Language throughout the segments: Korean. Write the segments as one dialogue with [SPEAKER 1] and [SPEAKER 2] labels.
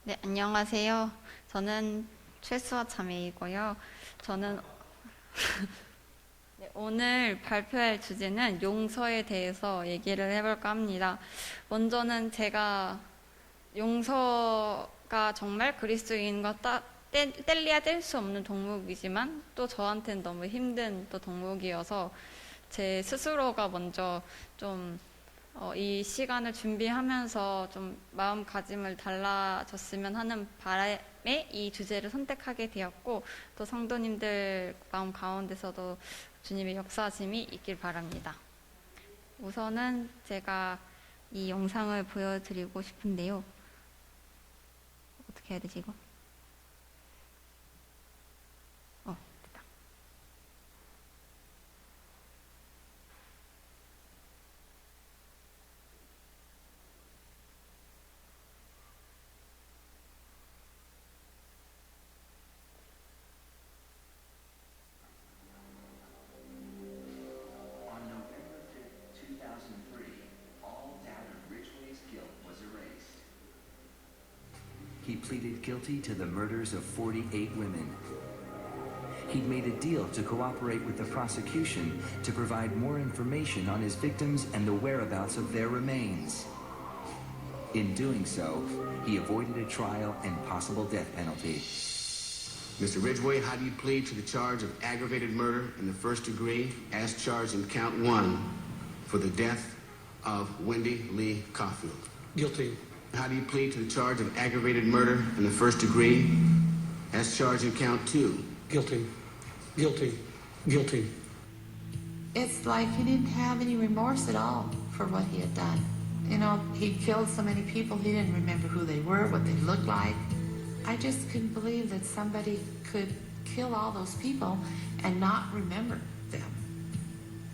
[SPEAKER 1] 네, 안녕하세요. 저는 최수아 자매이고요. 저는 네, 오늘 발표할 주제는 용서에 대해서 얘기를 해볼까 합니다. 먼저는 제가 용서가 정말 그리스도인과 뗄래야 뗄 수 없는 동목이지만 또 저한테는 너무 힘든 또 동목이어서 제 스스로가 먼저 좀 이 시간을 준비하면서 좀 마음가짐을 달라졌으면 하는 바람에 이 주제를 선택하게 되었고, 또 성도님들 마음 가운데서도 주님의 역사하심이 있길 바랍니다. 우선은 제가 이 영상을 보여드리고 싶은데요. 어떻게 해야 되지 이거? 됐다.
[SPEAKER 2] On November 5th, 2003, all doubt of Ridgway's guilt was erased. He pleaded guilty to the murders of 48 women. He'd made a deal to cooperate with the prosecution to provide more information on his victims and the whereabouts of their remains. In doing so, he avoided a trial and possible death penalty.
[SPEAKER 3] Mr. Ridgway, how do you plead to the charge of aggravated murder in the first degree as charged in count 1 for the death of Wendy Lee Caulfield?
[SPEAKER 4] Guilty.
[SPEAKER 3] How do you plead to the charge of aggravated murder in the first degree as charged in count 2?
[SPEAKER 4] Guilty. Guilty. Guilty.
[SPEAKER 5] It's like he didn't have any remorse at all for what he had done. You know, he killed so many people, he didn't remember who they were, what they looked like. I just couldn't believe that somebody could kill all those people and not remember them.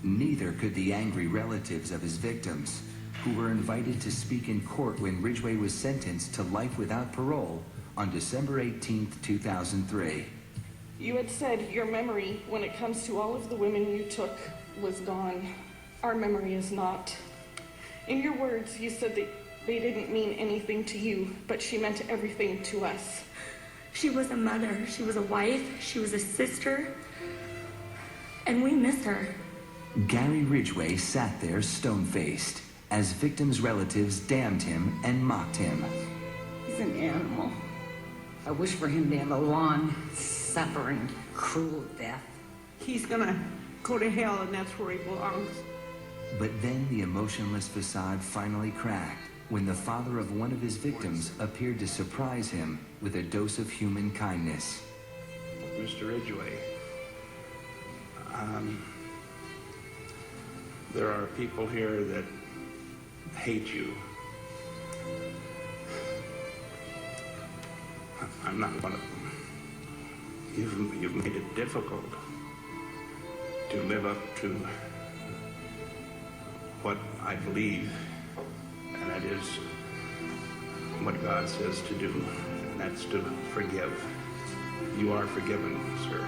[SPEAKER 2] Neither could the angry relatives of his victims, who were invited to speak in court when Ridgway was sentenced to life without parole on December 18, 2003.
[SPEAKER 6] You had said your memory, when it comes to all of the women you took, was gone. Our memory is not. In your words, you said that they didn't mean anything to you, but she meant everything to us.
[SPEAKER 7] She was a mother, she was a wife, she was a sister, and we miss her.
[SPEAKER 2] Gary Ridgway sat there stone-faced as victims' relatives damned him and mocked him.
[SPEAKER 8] He's an animal. I wish for him to have a long, suffering, cruel death.
[SPEAKER 9] He's gonna go to hell, and that's where he belongs.
[SPEAKER 2] But then the emotionless facade finally cracked when the father of one of his victims appeared to surprise him with a dose of human kindness.
[SPEAKER 4] Mr. Ridgway, there are people here that hate you. I'm not one of them. You've made it difficult to live up to what I believe, and that is what God says to do, and that's to forgive. You are forgiven, sir.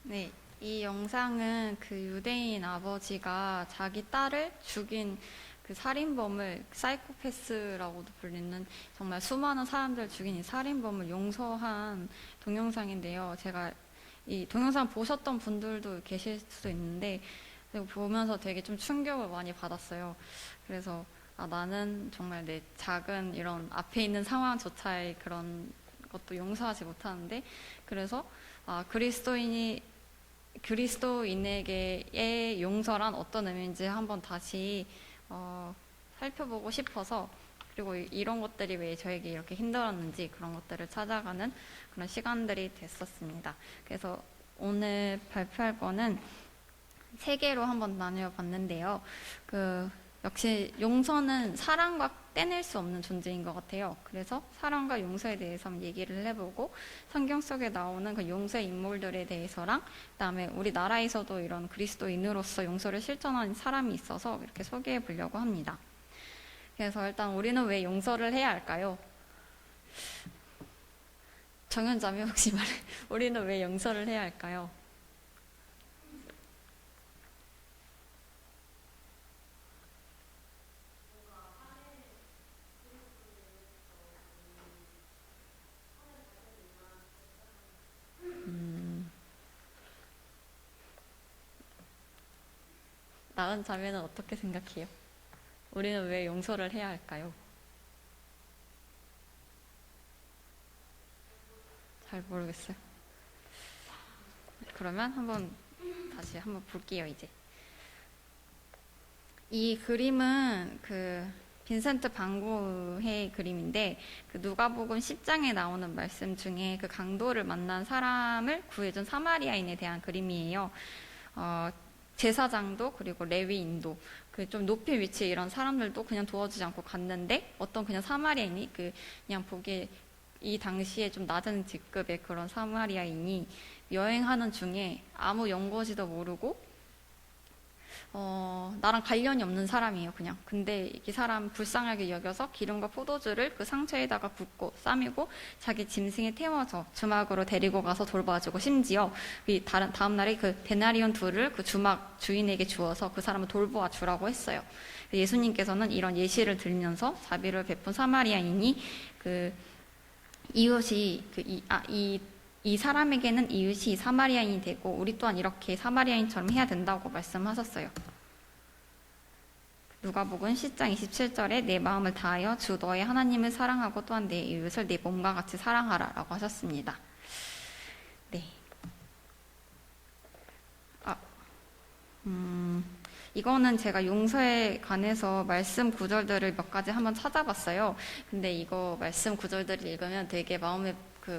[SPEAKER 1] 네, 이 영상은 그 유대인 아버지가 자기 딸을 죽인 그 살인범을 사이코패스라고도 불리는 정말 수많은 사람들을 죽인 이 살인범을 용서한 동영상인데요. 제가 이 동영상 보셨던 분들도 계실 수도 있는데 보면서 되게 좀 충격을 많이 받았어요. 그래서 나는 정말 내 작은 이런 앞에 있는 상황조차의 그런 것도 용서하지 못하는데, 그래서 그리스도인에게의 용서란 어떤 의미인지 한번 다시 살펴보고 싶어서, 그리고 이런 것들이 왜 저에게 이렇게 힘들었는지 그런 것들을 찾아가는 그런 시간들이 됐었습니다. 그래서 오늘 발표할 거는 세 개로 한번 나누어 봤는데요. 역시 용서는 사랑과 떼낼 수 없는 존재인 것 같아요. 그래서 사랑과 용서에 대해서 한번 얘기를 해보고 성경 속에 나오는 그 용서의 인물들에 대해서랑 그다음에 우리나라에서도 이런 그리스도인으로서 용서를 실천하는 사람이 있어서 이렇게 소개해 보려고 합니다. 그래서 일단 우리는 왜 용서를 해야 할까요? 정연자매 혹시 말해 우리는 왜 용서를 해야 할까요? 나은 자매는 어떻게 생각해요? 우리는 왜 용서를 해야 할까요? 잘 모르겠어요. 그러면 다시 한번 볼게요, 이제. 이 그림은 빈센트 반 고흐의 그림인데 누가복음 10장에 나오는 말씀 중에 그 강도를 만난 사람을 구해준 사마리아인에 대한 그림이에요. 제사장도 그리고 레위인도 좀 높이 위치에 이런 사람들도 그냥 도와주지 않고 갔는데 어떤 그냥 사마리아인이 그냥 보기에 이 당시에 좀 낮은 직급의 그런 사마리아인이 여행하는 중에 아무 연고지도 모르고 나랑 관련이 없는 사람이에요, 그냥. 근데 이 사람 불쌍하게 여겨서 기름과 포도주를 그 상처에다가 붓고 싸매고 자기 짐승에 태워서 주막으로 데리고 가서 돌봐주고 심지어 다음 날에 그 데나리온 둘을 그 주막 주인에게 주어서 그 사람을 돌보아 주라고 했어요. 예수님께서는 이런 예시를 들면서 자비를 베푼 사마리아인이 이웃이 이 사람에게는 이웃이 사마리아인이 되고 우리 또한 이렇게 사마리아인처럼 해야 된다고 말씀하셨어요. 누가복음 10장 27절에 내 마음을 다하여 주 너의 하나님을 사랑하고 또한 내 이웃을 내 몸과 같이 사랑하라 라고 하셨습니다. 네. 이거는 제가 용서에 관해서 말씀 구절들을 몇 가지 한번 찾아봤어요. 근데 이거 말씀 구절들을 읽으면 되게 마음에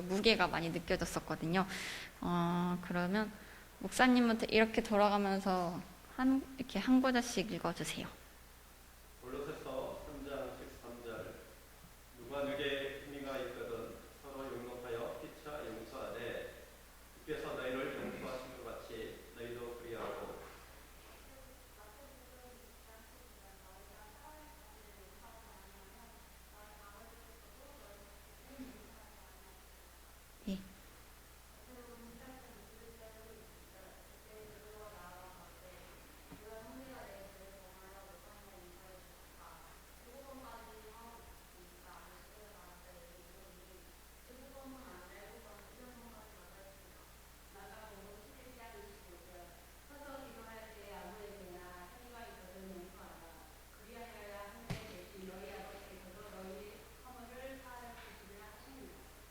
[SPEAKER 1] 무게가 많이 느껴졌었거든요. 그러면 목사님한테 이렇게 돌아가면서 이렇게 한 구절씩 읽어주세요.
[SPEAKER 10] 골로새서 3장 13절 누가 네게 행위가 있거든 서로 용납하여 피차 용서하되 주께서 너희를 용서하신 것 같이 너희도 그리하고.
[SPEAKER 1] 네.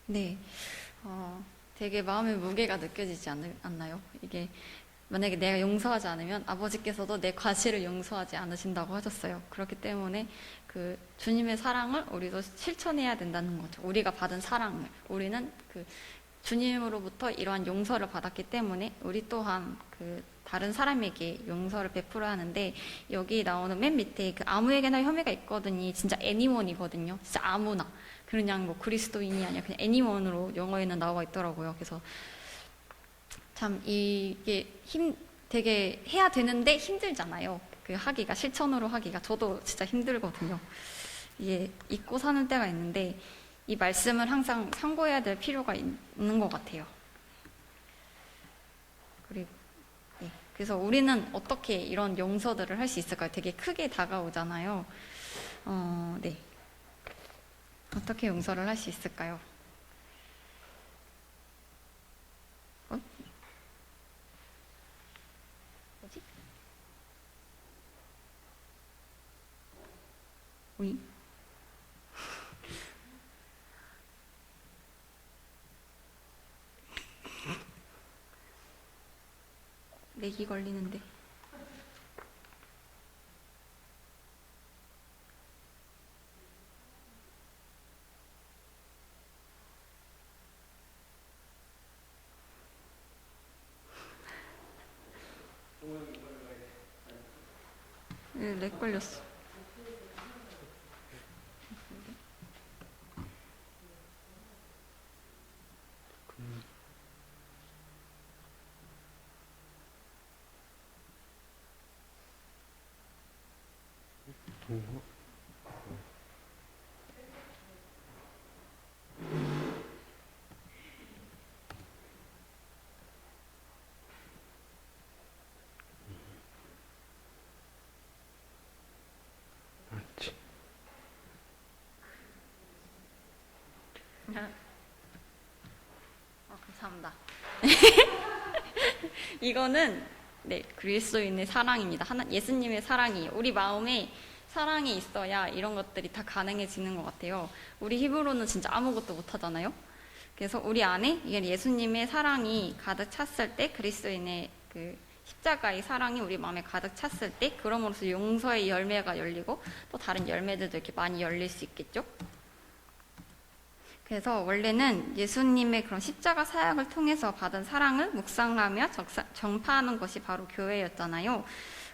[SPEAKER 1] 네, 되게 마음의 무게가 느껴지지 않나요? 이게 만약에 내가 용서하지 않으면 아버지께서도 내 과실을 용서하지 않으신다고 하셨어요. 그렇기 때문에 주님의 사랑을 우리도 실천해야 된다는 거죠. 우리가 받은 사랑을 우리는 주님으로부터 이러한 용서를 받았기 때문에 우리 또한 다른 사람에게 용서를 베풀어야 하는데 여기 나오는 맨 밑에 아무에게나 혐의가 있거든요. 진짜 anyone이거든요. 진짜 아무나. 그냥 뭐 그리스도인이 아니라 그냥 anyone으로 영어에는 나와 있더라고요. 그래서 참 이게 되게 해야 되는데 힘들잖아요. 하기가 실천으로 하기가 저도 진짜 힘들거든요. 이게 잊고 사는 때가 있는데 이 말씀을 항상 참고해야 될 필요가 있는 것 같아요. 그리고 네. 그래서 우리는 어떻게 이런 용서들을 할 수 있을까요? 되게 크게 다가오잖아요. 네. 어떻게 용서를 할 수 있을까요? 뭐지? 우리? 맥이 걸리는데. 렉 걸렸어. 감사합니다. 이거는 네, 그리스도인의 사랑입니다. 예수님의 사랑이에요. 우리 마음에 사랑이 있어야 이런 것들이 다 가능해지는 것 같아요. 우리 힘으로는 진짜 아무것도 못 하잖아요. 그래서 우리 안에 예수님의 사랑이 가득 찼을 때, 그리스도인의 그 십자가의 사랑이 우리 마음에 가득 찼을 때, 그럼으로써 용서의 열매가 열리고 또 다른 열매들도 이렇게 많이 열릴 수 있겠죠. 그래서 원래는 예수님의 그런 십자가 사역을 통해서 받은 사랑을 묵상하며 전파하는 것이 바로 교회였잖아요.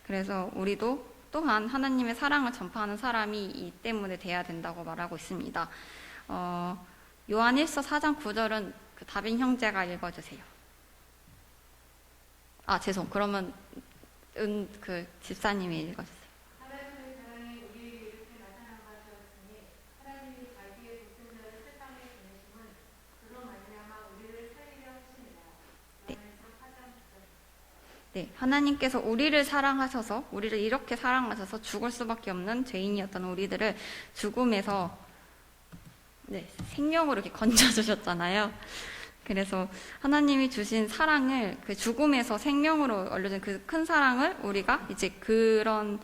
[SPEAKER 1] 그래서 우리도 또한 하나님의 사랑을 전파하는 사람이 이 때문에 돼야 된다고 말하고 있습니다. 요한 1서 4장 9절은 그 다빈 형제가 읽어주세요. 아, 죄송. 그러면 그 집사님이 읽어주세요. 네, 하나님께서 우리를 사랑하셔서, 우리를 이렇게 사랑하셔서 죽을 수밖에 없는 죄인이었던 우리들을 죽음에서 네, 생명으로 이렇게 건져주셨잖아요. 그래서 하나님이 주신 사랑을, 그 죽음에서 생명으로 얼려진 그 큰 사랑을 우리가 이제 그런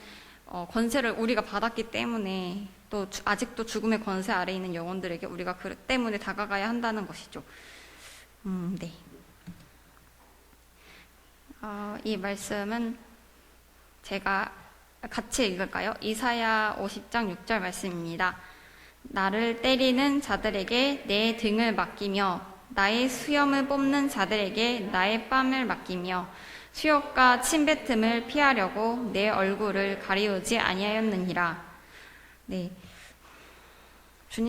[SPEAKER 1] 권세를 우리가 받았기 때문에 또 아직도 죽음의 권세 아래에 있는 영혼들에게 우리가 그 때문에 다가가야 한다는 것이죠. 네. 이 말씀은 제가 같이 읽을까요? 이사야 50장 6절 말씀입니다. 나를 때리는 자들에게 내 등을 맡기며 나의 수염을 뽑는 자들에게 나의 뺨을 맡기며 수욕과 침뱉음을 피하려고 내 얼굴을 가리우지 아니하였느니라. 네.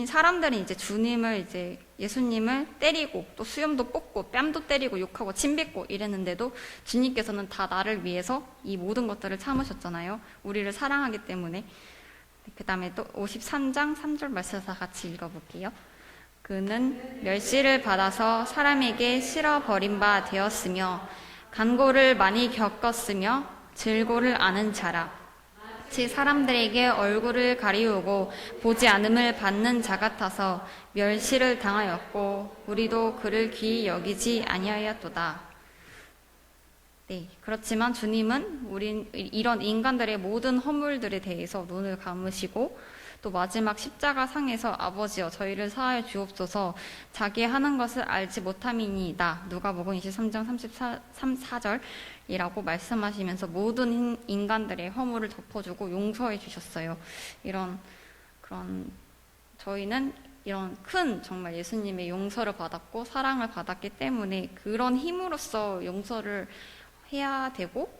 [SPEAKER 1] 사람들이 이제 주님을 이제 예수님을 때리고 또 수염도 뽑고 뺨도 때리고 욕하고 침뱉고 이랬는데도 주님께서는 다 나를 위해서 이 모든 것들을 참으셨잖아요. 우리를 사랑하기 때문에. 그 다음에 또 53장 3절 말씀 다 같이 읽어볼게요. 그는 멸시를 받아서 사람에게 실어버린 바 되었으며 간고를 많이 겪었으며 질고를 아는 자라. 마치 사람들에게 얼굴을 가리우고 보지 않음을 받는 자 같아서 멸시를 당하였고 우리도 그를 귀히 여기지 아니하였도다. 네, 그렇지만 주님은 이런 인간들의 모든 허물들에 대해서 눈을 감으시고 또 마지막 십자가 상에서 아버지여 저희를 사하여 주옵소서 자기 하는 것을 알지 못함이니이다. 누가복음 23장 34절이라고 말씀하시면서 모든 인간들의 허물을 덮어주고 용서해 주셨어요. 저희는 이런 큰 정말 예수님의 용서를 받았고 사랑을 받았기 때문에 그런 힘으로써 용서를 해야 되고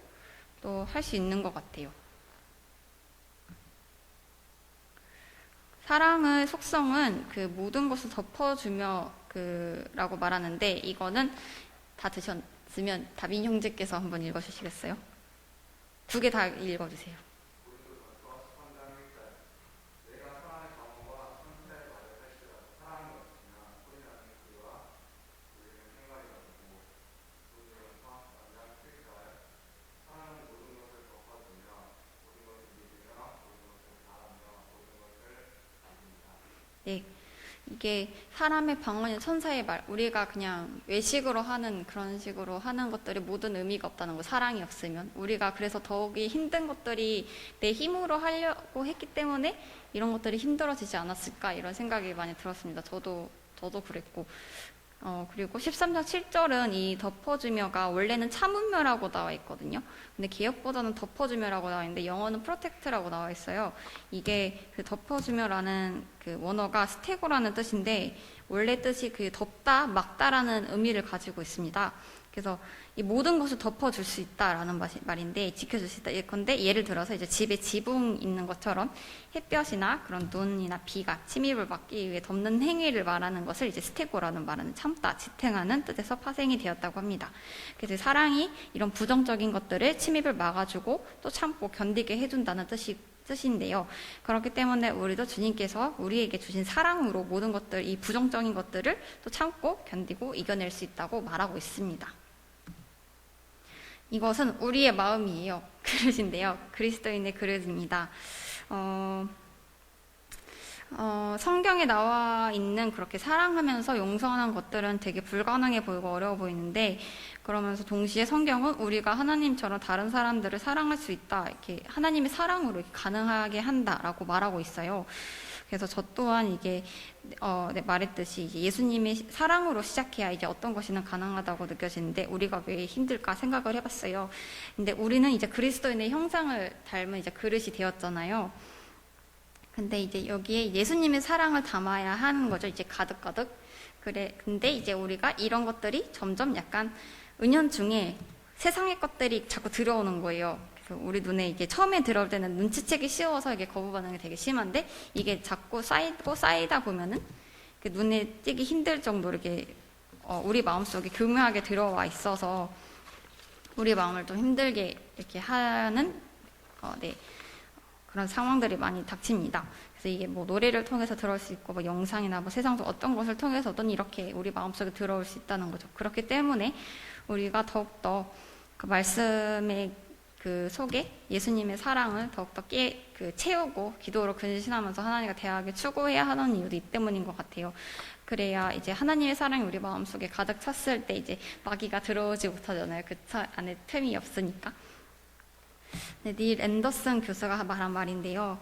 [SPEAKER 1] 또 할 수 있는 것 같아요. 사랑의 속성은 그 모든 것을 덮어주며 라고 말하는데 이거는 다 드셨으면 다빈 형제께서 한번 읽어주시겠어요? 2개 다 읽어주세요. 네, 이게 사람의 방언인 천사의 말, 우리가 그냥 외식으로 하는 그런 식으로 하는 것들이 모든 의미가 없다는 거, 사랑이 없으면. 우리가 그래서 더욱이 힘든 것들이 내 힘으로 하려고 했기 때문에 이런 것들이 힘들어지지 않았을까 이런 생각이 많이 들었습니다. 저도 그랬고. 그리고 13장 7절은 이 덮어주며가 원래는 참으며라고 나와 있거든요. 근데 개역보다는 덮어주며라고 나와 있는데 영어는 프로텍트라고 나와 있어요. 이게 그 덮어주며라는 그 원어가 스테고라는 뜻인데 원래 뜻이 그 덮다, 막다라는 의미를 가지고 있습니다. 그래서 이 모든 것을 덮어줄 수 있다라는 말인데, 지켜줄 수 있다. 예컨대 예를 들어서 이제 집에 지붕 있는 것처럼 햇볕이나 그런 눈이나 비가 침입을 막기 위해 덮는 행위를 말하는 것을 이제 스테고라는 말은 참다, 지탱하는 뜻에서 파생이 되었다고 합니다. 그래서 사랑이 이런 부정적인 것들을 침입을 막아주고 또 참고 견디게 해준다는 뜻인데요. 그렇기 때문에 우리도 주님께서 우리에게 주신 사랑으로 모든 것들, 이 부정적인 것들을 또 참고 견디고 이겨낼 수 있다고 말하고 있습니다. 이것은 우리의 마음이에요. 그릇인데요. 그리스도인의 그릇입니다. 성경에 나와 있는 그렇게 사랑하면서 용서하는 것들은 되게 불가능해 보이고 어려워 보이는데, 그러면서 동시에 성경은 우리가 하나님처럼 다른 사람들을 사랑할 수 있다, 이렇게 하나님의 사랑으로 이렇게 가능하게 한다라고 말하고 있어요. 그래서 저 또한 이게 말했듯이 이제 예수님의 사랑으로 시작해야 이제 어떤 것이든 가능하다고 느껴지는데, 우리가 왜 힘들까 생각을 해봤어요. 근데 우리는 이제 그리스도인의 형상을 닮은 이제 그릇이 되었잖아요. 근데 이제 여기에 예수님의 사랑을 담아야 하는 거죠. 이제 가득가득. 근데 이제 우리가 이런 것들이 점점 약간 은연중에 세상의 것들이 자꾸 들어오는 거예요. 그래서 우리 눈에 이게 처음에 들어올 때는 눈치채기 쉬워서 이게 거부 반응이 되게 심한데, 이게 자꾸 쌓이다 보면은 눈에 띄기 힘들 정도로 이렇게 우리 마음속에 교묘하게 들어와 있어서 우리 마음을 좀 힘들게 이렇게 하는 그런 상황들이 많이 닥칩니다. 그래서 이게 뭐 노래를 통해서 들어올 수 있고, 뭐 영상이나 뭐 세상 속 어떤 것을 통해서든 이렇게 우리 마음속에 들어올 수 있다는 거죠. 그렇기 때문에 우리가 더욱더 그 말씀의 그 속에 예수님의 사랑을 더욱더 채우고 기도로 근신하면서 하나님과 대하게 추구해야 하는 이유도 이 때문인 것 같아요. 그래야 이제 하나님의 사랑이 우리 마음속에 가득 찼을 때 이제 마귀가 들어오지 못하잖아요. 그 안에 틈이 없으니까. 네, 닐 앤더슨 교수가 말한 말인데요.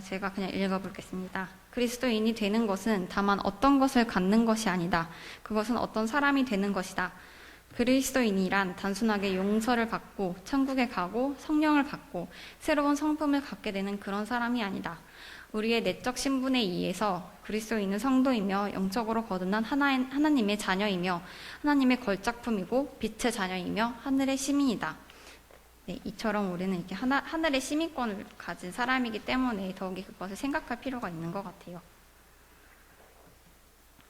[SPEAKER 1] 제가 그냥 읽어보겠습니다. 그리스도인이 되는 것은 다만 어떤 것을 갖는 것이 아니다. 그것은 어떤 사람이 되는 것이다. 그리스도인이란 단순하게 용서를 받고 천국에 가고 성령을 받고 새로운 성품을 갖게 되는 그런 사람이 아니다. 우리의 내적 신분에 의해서 그리스도인은 성도이며 영적으로 거듭난 하나님의 자녀이며 하나님의 걸작품이고 빛의 자녀이며 하늘의 시민이다. 네, 이처럼 우리는 이렇게 하늘의 시민권을 가진 사람이기 때문에 더욱이 그것을 생각할 필요가 있는 것 같아요.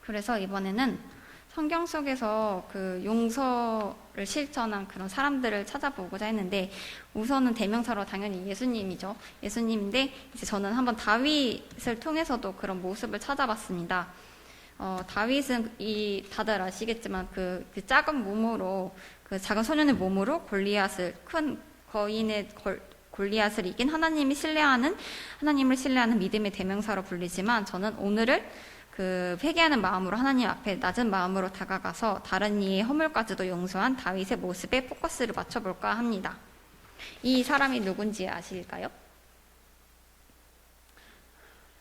[SPEAKER 1] 그래서 이번에는 성경 속에서 그 용서를 실천한 그런 사람들을 찾아보고자 했는데, 우선은 대명사로 당연히 예수님이죠. 예수님인데 이제 저는 한번 다윗을 통해서도 그런 모습을 찾아봤습니다. 다윗은 다들 아시겠지만 그 작은 몸으로, 그 작은 소년의 몸으로 큰 거인의 골리앗을 이긴 하나님을 신뢰하는 믿음의 대명사로 불리지만, 저는 오늘은 그 회개하는 마음으로 하나님 앞에 낮은 마음으로 다가가서 다른 이의 허물까지도 용서한 다윗의 모습에 포커스를 맞춰볼까 합니다. 이 사람이 누군지 아실까요?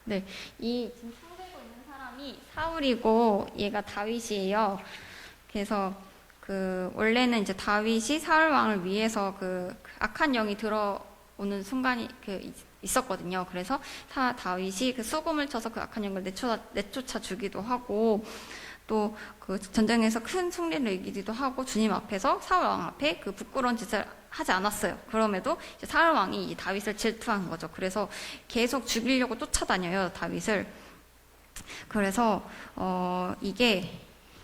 [SPEAKER 1] 네, 이 지금 손들고 있는 사람이 사울이고 얘가 다윗이에요. 그래서 원래는 이제 다윗이 사울 왕을 위해서 그 악한 영이 들어오는 순간이 있었거든요. 그래서 다윗이 그 수금을 쳐서 그 악한 영을 내쫓아 주기도 하고, 또 그 전쟁에서 큰 승리를 이기기도 하고, 주님 앞에서 사울 왕 앞에 그 부끄러운 짓을 하지 않았어요. 그럼에도 이제 사울 왕이 다윗을 질투한 거죠. 그래서 계속 죽이려고 쫓아다녀요, 다윗을. 그래서 이게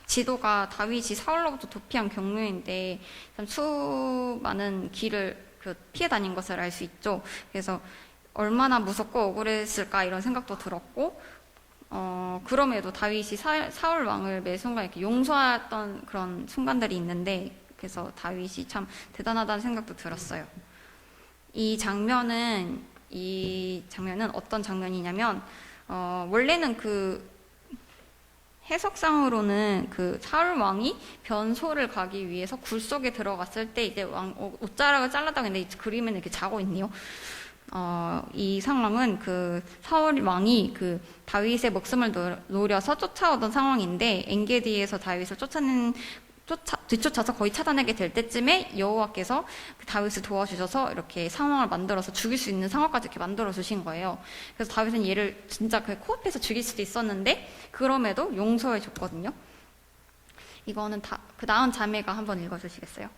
[SPEAKER 1] 지도가 다윗이 사울로부터 도피한 경로인데 참 수많은 길을 피해 다닌 것을 알 수 있죠. 그래서 얼마나 무섭고 억울했을까 이런 생각도 들었고, 그럼에도 다윗이 사울 왕을 매 순간 이렇게 용서했던 그런 순간들이 있는데, 그래서 다윗이 참 대단하다는 생각도 들었어요. 이 장면은 어떤 장면이냐면, 원래는 그 해석상으로는 그 사울 왕이 변소를 가기 위해서 굴 속에 들어갔을 때 이제 옷자락을 잘랐다고 했는데, 이 그림에는 이렇게 자고 있네요. 이 상황은 그 사울 왕이 그 다윗의 목숨을 노려서 쫓아오던 상황인데, 엔게디에서 다윗을 뒤쫓아서 거의 찾아내게 될 때쯤에 여호와께서 그 다윗을 도와주셔서 이렇게 상황을 만들어서 죽일 수 있는 상황까지 이렇게 만들어 주신 거예요. 그래서 다윗은 얘를 진짜 그 코앞에서 죽일 수도 있었는데 그럼에도 용서해 줬거든요. 이거는 그 다음 자매가 한번 읽어주시겠어요?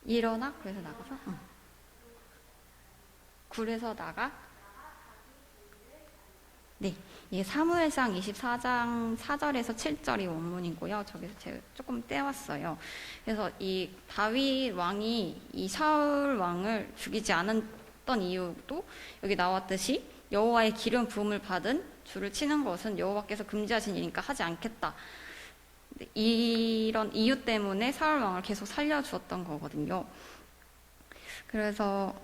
[SPEAKER 1] 일어나 그래서 나가서 굴에서 나가 네, 이게 사무엘상 24장 4절에서 7절이 원문이고요. 저기서 제가 조금 떼왔어요. 그래서 이 다윗 왕이 이 사울 왕을 죽이지 않았던 이유도 여기 나왔듯이 여호와의 기름 부음을 받은 줄을 치는 것은 여호와께서 금지하신 일이니까 하지 않겠다. 이런 이유 때문에 사울 왕을 계속 살려주었던 거거든요. 그래서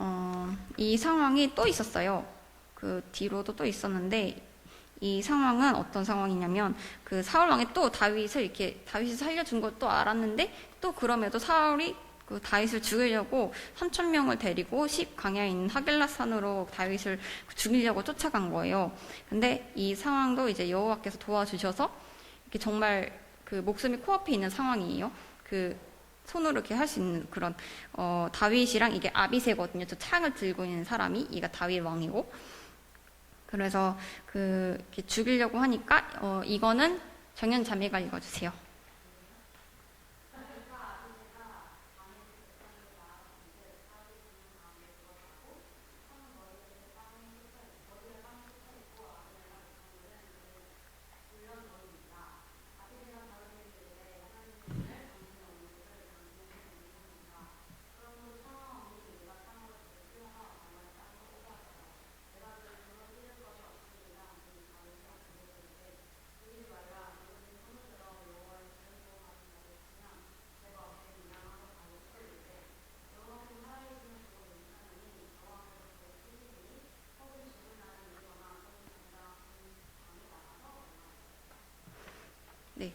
[SPEAKER 1] 이 상황이 또 있었어요. 그 뒤로도 또 있었는데 이 상황은 어떤 상황이냐면 그 사울 왕이 또 다윗을 살려준 것도 알았는데 또 그럼에도 사울이 그 다윗을 죽이려고 3,000명을 데리고 10강야에 있는 하길라산으로 다윗을 죽이려고 쫓아간 거예요. 근데 이 상황도 이제 여호와께서 도와주셔서 이렇게 정말 그 목숨이 코앞에 있는 상황이에요. 그 손으로 이렇게 할 수 있는 그런 다윗이랑 이게 아비새거든요. 저 창을 들고 있는 사람이 이가 다윗 왕이고 그래서 그 이렇게 죽이려고 하니까 이거는 정연 자매가 읽어주세요. 네.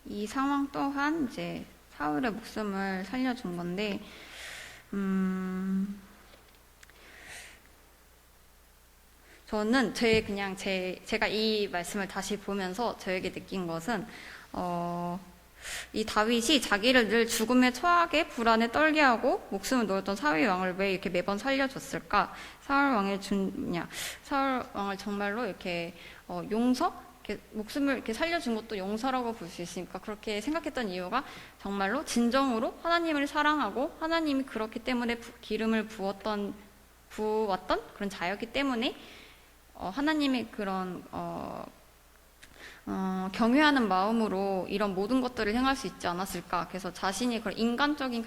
[SPEAKER 1] 이 상황 또한 이제 사울의 목숨을 살려준 건데, 저는 제가 이 말씀을 다시 보면서 저에게 느낀 것은, 이 다윗이 자기를 늘 죽음에 처하게 불안에 떨게 하고 목숨을 놓았던 사울 왕을 왜 이렇게 매번 살려줬을까? 사울 왕을 정말로 이렇게 목숨을 이렇게 살려준 것도 용서라고 볼 수 있으니까 그렇게 생각했던 이유가 정말로 진정으로 하나님을 사랑하고 하나님이 그렇기 때문에 기름을 부었던 그런 자였기 때문에 하나님의 그런 경외하는 마음으로 이런 모든 것들을 행할 수 있지 않았을까. 그래서 자신이 그런 인간적인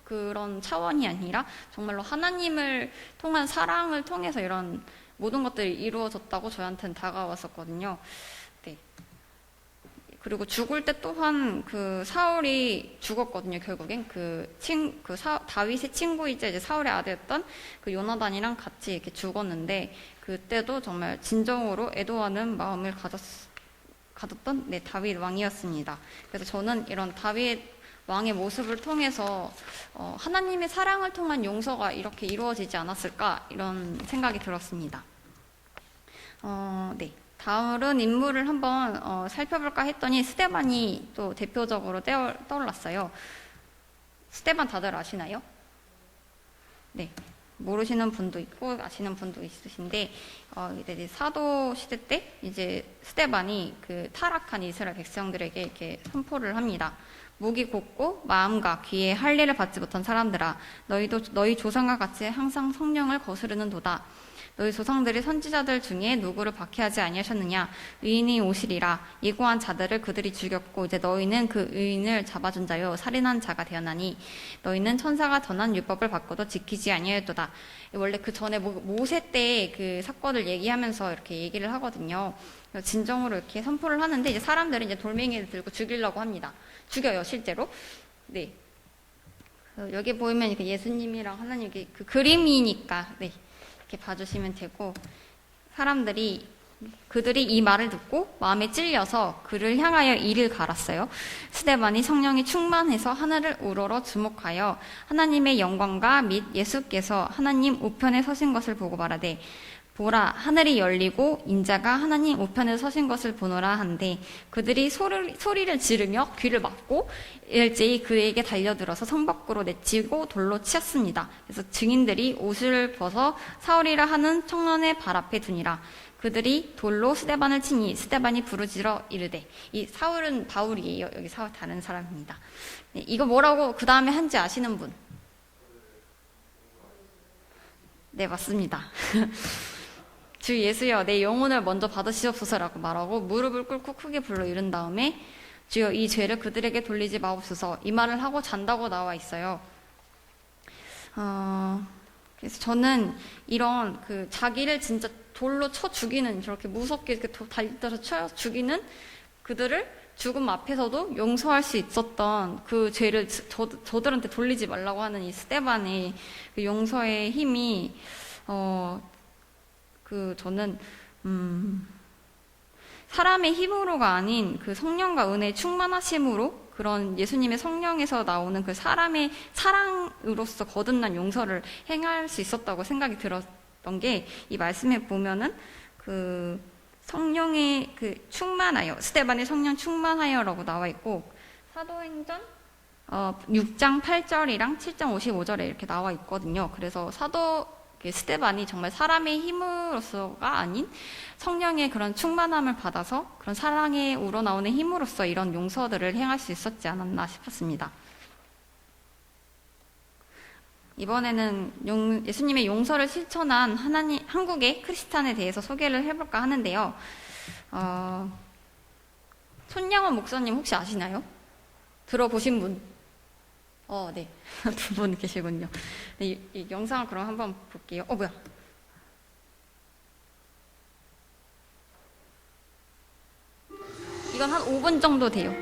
[SPEAKER 1] 그런 차원이 아니라 정말로 하나님을 통한 사랑을 통해서 이런 모든 것들이 이루어졌다고 저한테는 다가왔었거든요. 네. 그리고 죽을 때 또한 그 사울이 죽었거든요. 결국엔 다윗의 친구이자 이제 사울의 아들였던 그 요나단이랑 같이 이렇게 죽었는데 그때도 정말 진정으로 애도하는 마음을 가졌던 다윗 왕이었습니다. 그래서 저는 이런 다윗 왕의 모습을 통해서 하나님의 사랑을 통한 용서가 이렇게 이루어지지 않았을까 이런 생각이 들었습니다. 네. 다른 인물을 한번 살펴볼까 했더니 스데반이 또 대표적으로 떠올랐어요. 스데반 다들 아시나요? 네. 모르시는 분도 있고 아시는 분도 있으신데 이제 사도 시대 때 이제 스데반이 그 타락한 이스라엘 백성들에게 이렇게 선포를 합니다. 목이 곧고 마음과 귀에 할례를 받지 못한 사람들아, 너희도 너희 조상과 같이 항상 성령을 거스르는도다. 너희 조상들이 선지자들 중에 누구를 박해하지 아니하셨느냐? 의인이 오시리라. 예고한 자들을 그들이 죽였고 이제 너희는 그 의인을 잡아준 자요 살인한 자가 되었나니 너희는 천사가 전한 율법을 받고도 지키지 아니하였도다. 원래 그 전에 모세 때 그 사건을 얘기하면서 이렇게 얘기를 하거든요. 진정으로 이렇게 선포를 하는데 이제 사람들은 이제 돌멩이를 들고 죽이려고 합니다. 죽여요, 실제로. 네. 여기 보이면 이렇게 예수님이랑 하나님 그 그림이니까 네. 이렇게 봐주시면 되고 그들이 이 말을 듣고 마음에 찔려서 그를 향하여 이를 갈았어요. 스데반이 성령이 충만해서 하늘을 우러러 주목하여 하나님의 영광과 및 예수께서 하나님 우편에 서신 것을 보고 말하되 보라 하늘이 열리고 인자가 하나님 우편에 서신 것을 보노라 한데 그들이 소리를 지르며 귀를 막고 일제히 그에게 달려들어서 성 밖으로 내치고 돌로 치었습니다. 그래서 증인들이 옷을 벗어 사울이라 하는 청년의 발 앞에 두니라. 그들이 돌로 스데반을 치니 스데반이 부르짖어 이르되 이 사울은 바울이에요. 여기 사울 다른 사람입니다. 네, 이거 뭐라고 그 다음에 한지 아시는 분? 네 맞습니다. 주 예수여 내 영혼을 먼저 받으시옵소서라고 말하고 무릎을 꿇고 크게 불러 이른 다음에 주여 이 죄를 그들에게 돌리지 마옵소서 이 말을 하고 잔다고 나와 있어요. 그래서 저는 이런 그 자기를 진짜 돌로 쳐 죽이는 저렇게 무섭게 이렇게 달려서 쳐 죽이는 그들을 죽음 앞에서도 용서할 수 있었던 그 죄를 저들한테 돌리지 말라고 하는 이 스데반의 그 용서의 힘이 저는 사람의 힘으로가 아닌 그 성령과 은혜의 충만하심으로 그런 예수님의 성령에서 나오는 그 사람의 사랑으로서 거듭난 용서를 행할 수 있었다고 생각이 들었던 게 이 말씀에 보면은 그 성령의 그 충만하여 스데반의 성령 충만하여라고 나와 있고 사도행전 6장 8절이랑 7장 55절에 이렇게 나와 있거든요. 그래서 스데반이 정말 사람의 힘으로서가 아닌 성령의 그런 충만함을 받아서 그런 사랑에 우러나오는 힘으로써 이런 용서들을 행할 수 있었지 않았나 싶었습니다. 이번에는 예수님의 용서를 실천한 한국의 크리스찬에 대해서 소개를 해볼까 하는데요. 손양원 목사님 혹시 아시나요? 들어보신 분? 네. 두 분 계시군요. 네, 이 영상을 그럼 한번 볼게요. 뭐야. 이건 한 5분 정도 돼요.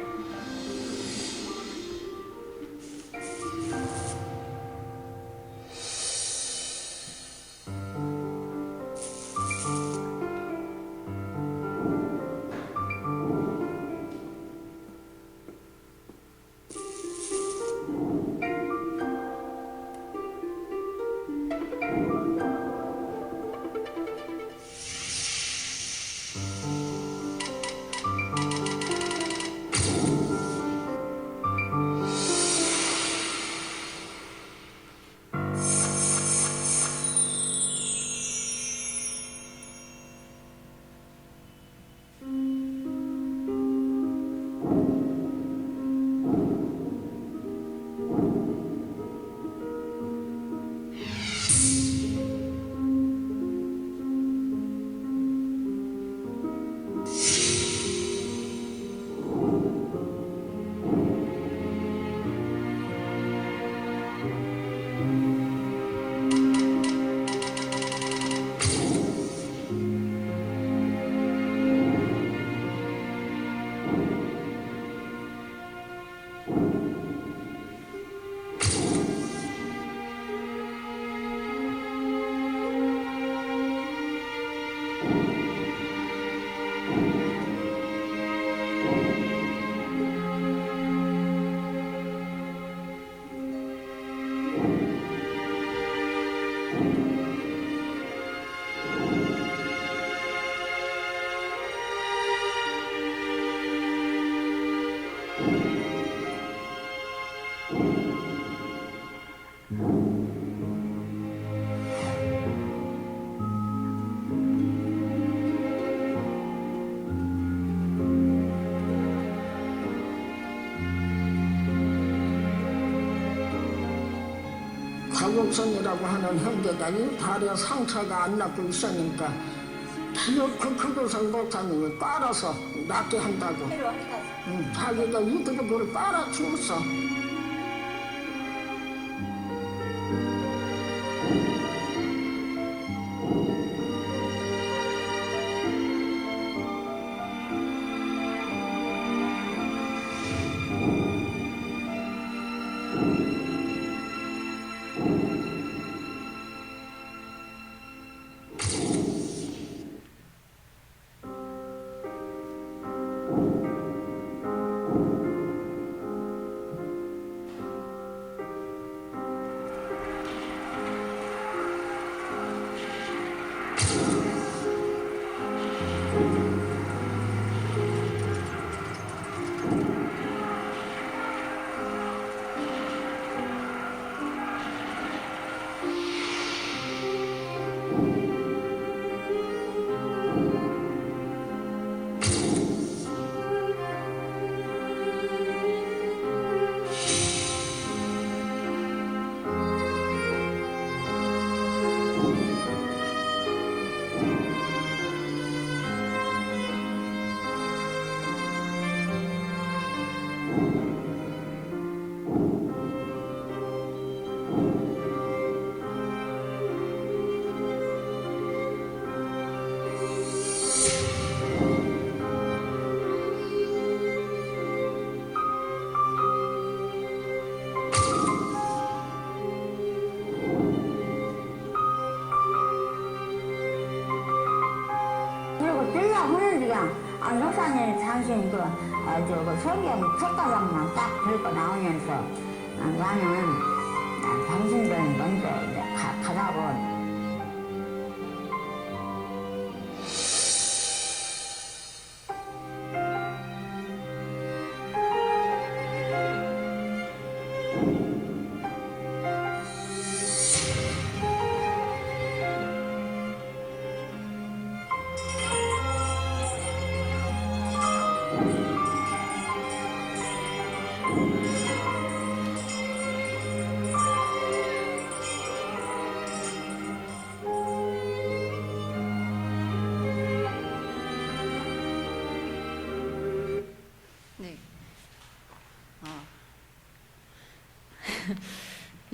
[SPEAKER 11] 과격성이라고 하는 형제가 이 발에 상처가 안 나고 있으니까 그 교성 목사님을 빨아서 낫게 한다고. 자기가 이들을 그걸 빨아주었어.
[SPEAKER 12] 안 목사님 당신 그 성경 첫 가닥만 딱 들고 나오면서 나는 당신들 먼저 가라고.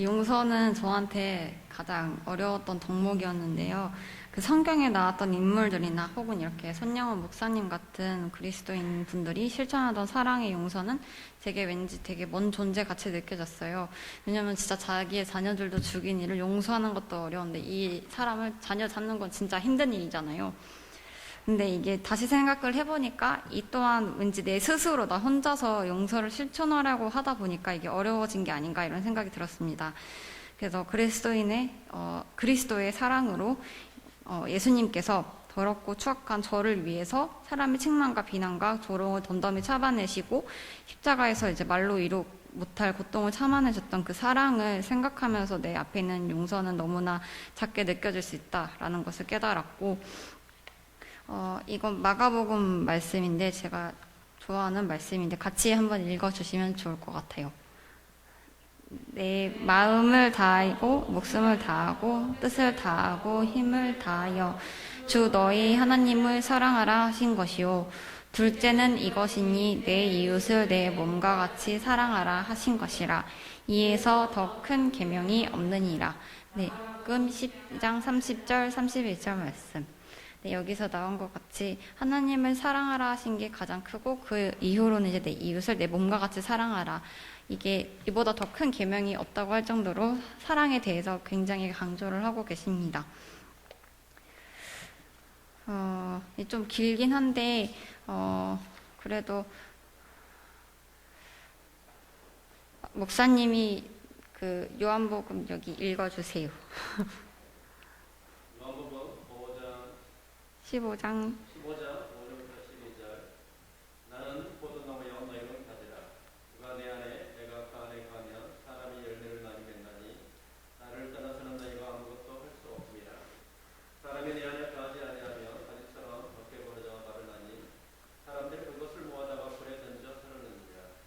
[SPEAKER 1] 용서는 저한테 가장 어려웠던 덕목이었는데요. 그 성경에 나왔던 인물들이나 혹은 이렇게 손영원 목사님 같은 그리스도인 분들이 실천하던 사랑의 용서는 제게 왠지 되게 먼 존재 같이 느껴졌어요. 왜냐면 진짜 자기의 자녀들도 죽인 일을 용서하는 것도 어려운데 이 사람을 자녀 잡는 건 진짜 힘든 일이잖아요. 근데 이게 다시 생각을 해보니까 이 또한 왠지 내 스스로 나 혼자서 용서를 실천하려고 하다 보니까 이게 어려워진 게 아닌가 이런 생각이 들었습니다. 그래서 그리스도의 사랑으로 예수님께서 더럽고 추악한 저를 위해서 사람의 책망과 비난과 조롱을 덤덤히 참아내시고 십자가에서 이제 말로 이루 못할 고통을 참아내셨던 그 사랑을 생각하면서 내 앞에 있는 용서는 너무나 작게 느껴질 수 있다라는 것을 깨달았고 이건 마가복음 말씀인데 제가 좋아하는 말씀인데 같이 한번 읽어주시면 좋을 것 같아요. 내 마음을 다하고 목숨을 다하고 뜻을 다하고 힘을 다하여 주 너희 하나님을 사랑하라 하신 것이요 둘째는 이것이니 내 이웃을 내 몸과 같이 사랑하라 하신 것이라 이에서 더 큰 계명이 없느니라. 네, 금 10장 30절 31절 말씀. 네, 여기서 나온 것 같이 하나님을 사랑하라 하신 게 가장 크고 그 이후로는 이제 내 이웃을 내 몸과 같이 사랑하라. 이게 이보다 더 큰 계명이 없다고 할 정도로 사랑에 대해서 굉장히 강조를 하고 계십니다. 좀 길긴 한데 그래도 목사님이 그 요한복음 여기 읽어주세요. 15장
[SPEAKER 10] 5절부터 12절. 나는 포도나무에 언어이론 가지라. 그가 내 안에 내가 그 안에 가면 사람이 열매를 많이 맺나니 나를 떠나서는 너희가 아무것도 할 수 없습니다. 사람이 내 안에 가지 아니하면 가지처럼 밖에 버려져 마르나니 사람들이 그것을 모아다가 불에 던져 썰었느니라.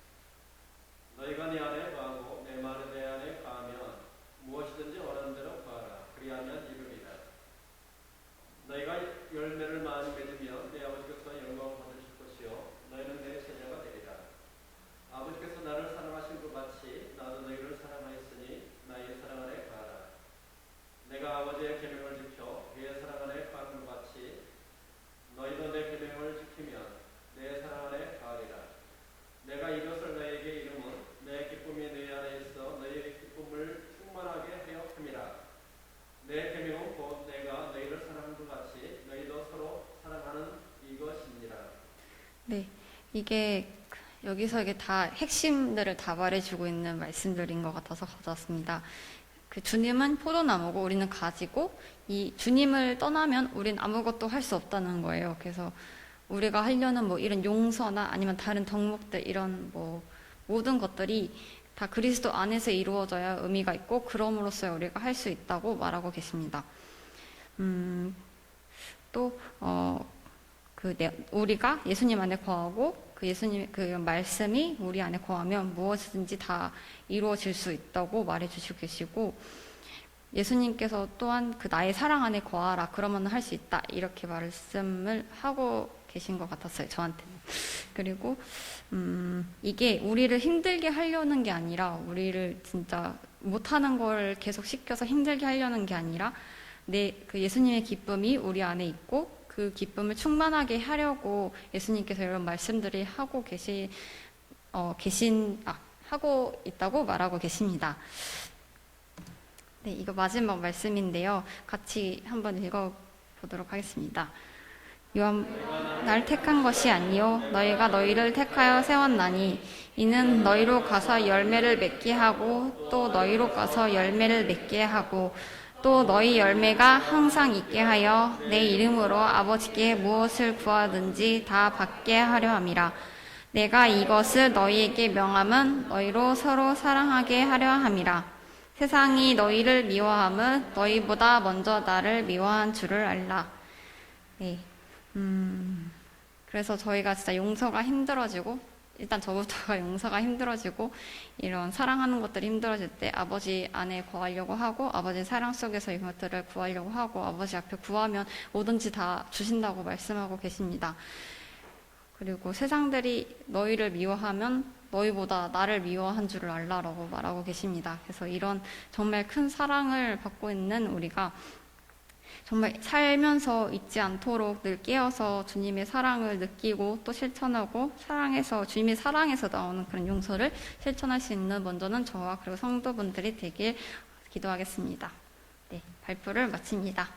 [SPEAKER 10] 너희가 내 안에 가고 내 말이 내 안에 가면 무엇이든지
[SPEAKER 1] 이게 여기서 이게 다 핵심들을 다 말해주고 있는 말씀들인 것 같아서 가져왔습니다. 그 주님은 포도나무고 우리는 가지고 이 주님을 떠나면 우린 아무것도 할 수 없다는 거예요. 그래서 우리가 하려는 뭐 이런 용서나 아니면 다른 덕목들 이런 뭐 모든 것들이 다 그리스도 안에서 이루어져야 의미가 있고 그럼으로써 우리가 할 수 있다고 말하고 계십니다. 또 우리가 예수님 안에 거하고 그 예수님 그 말씀이 우리 안에 거하면 무엇이든지 다 이루어질 수 있다고 말해주시고 계시고 예수님께서 또한 그 나의 사랑 안에 거하라 그러면 할 수 있다 이렇게 말씀을 하고 계신 것 같았어요 저한테는. 그리고 이게 우리를 힘들게 하려는 게 아니라 우리를 진짜 못하는 걸 계속 시켜서 힘들게 하려는 게 아니라 그 예수님의 기쁨이 우리 안에 있고 그 기쁨을 충만하게 하려고 예수님께서 이런 말씀들이 하고 하고 있다고 말하고 계십니다. 네, 이거 마지막 말씀인데요. 같이 한번 읽어보도록 하겠습니다. 날 택한 것이 아니요 너희가 너희를 택하여 세웠나니 이는 너희로 가서 열매를 맺게 하고 또 너희로 가서 열매를 맺게 하고 또 너희 열매가 항상 있게 하여 내 이름으로 아버지께 무엇을 구하든지 다 받게 하려 함이라. 내가 이것을 너희에게 명함은 너희로 서로 사랑하게 하려 함이라. 세상이 너희를 미워함은 너희보다 먼저 나를 미워한 줄을 알라. 네. 그래서 저희가 진짜 용서가 힘들어지고 일단 저부터가 용서가 힘들어지고 이런 사랑하는 것들이 힘들어질 때 아버지 안에 거하려고 하고 아버지 사랑 속에서 이것들을 구하려고 하고 아버지 앞에 구하면 뭐든지 다 주신다고 말씀하고 계십니다. 그리고 세상들이 너희를 미워하면 너희보다 나를 미워한 줄을 알라라고 말하고 계십니다. 그래서 이런 정말 큰 사랑을 받고 있는 우리가 정말 살면서 잊지 않도록 늘 깨어서 주님의 사랑을 느끼고 또 실천하고 주님의 사랑에서 나오는 그런 용서를 실천할 수 있는 먼저는 저와 그리고 성도분들이 되길 기도하겠습니다. 네, 발표를 마칩니다.